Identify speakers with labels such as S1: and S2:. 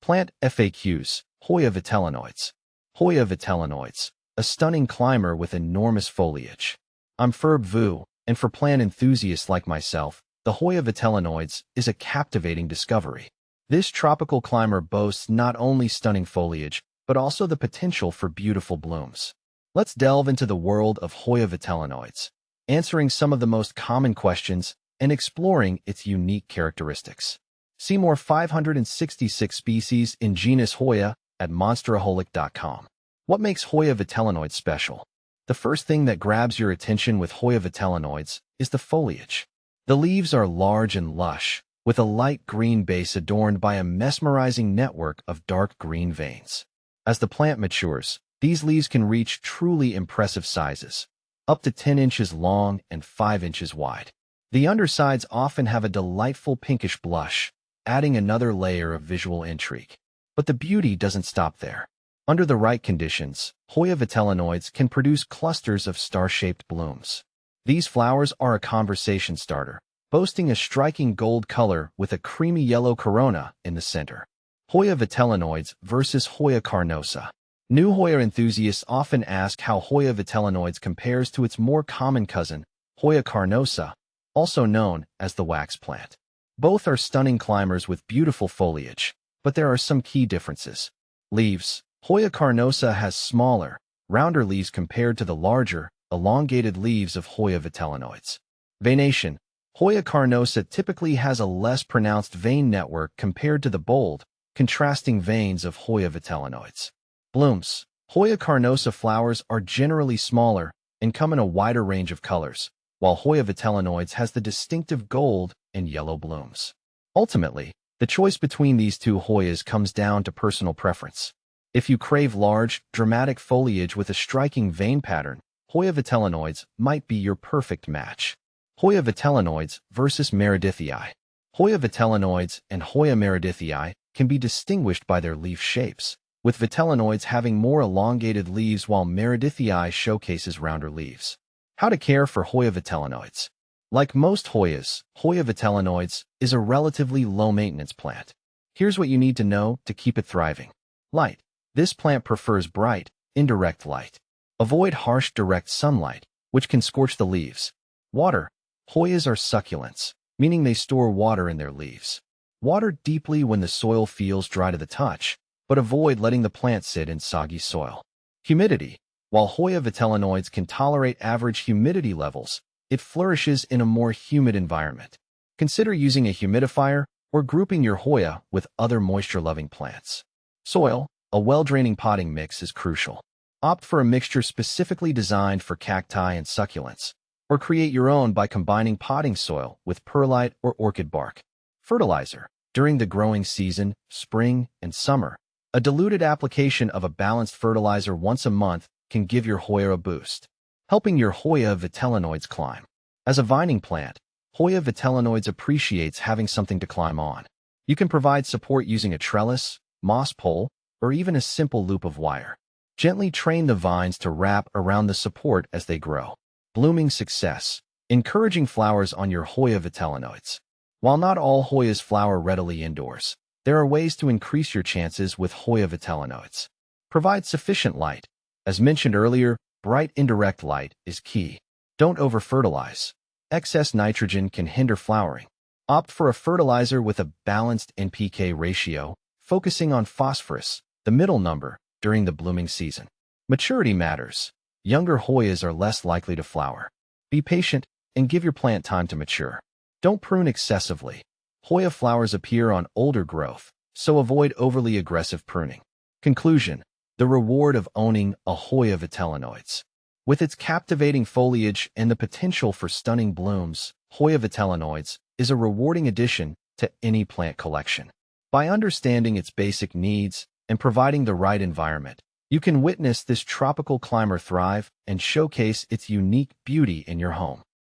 S1: Plant FAQs, Hoya Vitellinoides. Hoya Vitellinoides, a stunning climber with enormous foliage. I'm Ferb Vu, and for plant enthusiasts like myself, the Hoya Vitellinoides is a captivating discovery. This tropical climber boasts not only stunning foliage, but also the potential for beautiful blooms. Let's delve into the world of Hoya Vitellinoides, answering some of the most common questions and exploring its unique characteristics. See more 566 species in genus Hoya at monsteraholic.com. What makes Hoya Vitellinoides special? The first thing that grabs your attention with Hoya Vitellinoides is the foliage. The leaves are large and lush, with a light green base adorned by a mesmerizing network of dark green veins. As the plant matures, these leaves can reach truly impressive sizes, up to 10 inches long and 5 inches wide. The undersides often have a delightful pinkish blush, adding another layer of visual intrigue. But the beauty doesn't stop there. Under the right conditions, Hoya Vitellinoides can produce clusters of star-shaped blooms. These flowers are a conversation starter, boasting a striking gold color with a creamy yellow corona in the center. Hoya Vitellinoides versus Hoya carnosa. New Hoya enthusiasts often ask how Hoya Vitellinoides compares to its more common cousin, Hoya carnosa, also known as the wax plant. Both are stunning climbers with beautiful foliage, but there are some key differences. Leaves. Hoya carnosa has smaller, rounder leaves compared to the larger, elongated leaves of Hoya Vitellinoides. Veination. Hoya carnosa typically has a less pronounced vein network compared to the bold, contrasting veins of Hoya Vitellinoides. Blooms. Hoya carnosa flowers are generally smaller and come in a wider range of colors, while Hoya Vitellinoides has the distinctive gold and yellow blooms. Ultimately, the choice between these two Hoyas comes down to personal preference. If you crave large, dramatic foliage with a striking vein pattern, Hoya Vitellinoides might be your perfect match. Hoya Vitellinoides versus Meredithii. Hoya Vitellinoides and Hoya Meredithii can be distinguished by their leaf shapes, with Vitellinoides having more elongated leaves while Meredithii showcases rounder leaves. How to care for Hoya Vitellinoides. Like most Hoyas, Hoya Vitellinoides is a relatively low-maintenance plant. Here's what you need to know to keep it thriving. Light. This plant prefers bright, indirect light. Avoid harsh direct sunlight, which can scorch the leaves. Water. Hoyas are succulents, meaning they store water in their leaves. Water deeply when the soil feels dry to the touch, but avoid letting the plant sit in soggy soil. Humidity. While Hoya Vitellinoides can tolerate average humidity levels, it flourishes in a more humid environment. Consider using a humidifier or grouping your Hoya with other moisture-loving plants. Soil. A well-draining potting mix is crucial. Opt for a mixture specifically designed for cacti and succulents, or create your own by combining potting soil with perlite or orchid bark. Fertilizer. During the growing season, spring and summer, a diluted application of a balanced fertilizer once a month can give your Hoya a boost, helping your Hoya Vitellinoides climb. As a vining plant, Hoya Vitellinoides appreciates having something to climb on. You can provide support using a trellis, moss pole, or even a simple loop of wire. Gently train the vines to wrap around the support as they grow. Blooming success. Encouraging flowers on your Hoya Vitellinoides. While not all Hoyas flower readily indoors, there are ways to increase your chances with Hoya Vitellinoides. Provide sufficient light. As mentioned earlier, bright indirect light is key. Don't over-fertilize. Excess nitrogen can hinder flowering. Opt for a fertilizer with a balanced NPK ratio, focusing on phosphorus, the middle number, during the blooming season. Maturity matters. Younger Hoyas are less likely to flower. Be patient and give your plant time to mature. Don't prune excessively. Hoya flowers appear on older growth, so avoid overly aggressive pruning. Conclusion. The reward of owning a Hoya Vitellinoides. With its captivating foliage and the potential for stunning blooms, Hoya Vitellinoides is a rewarding addition to any plant collection. By understanding its basic needs and providing the right environment, you can witness this tropical climber thrive and showcase its unique beauty in your home.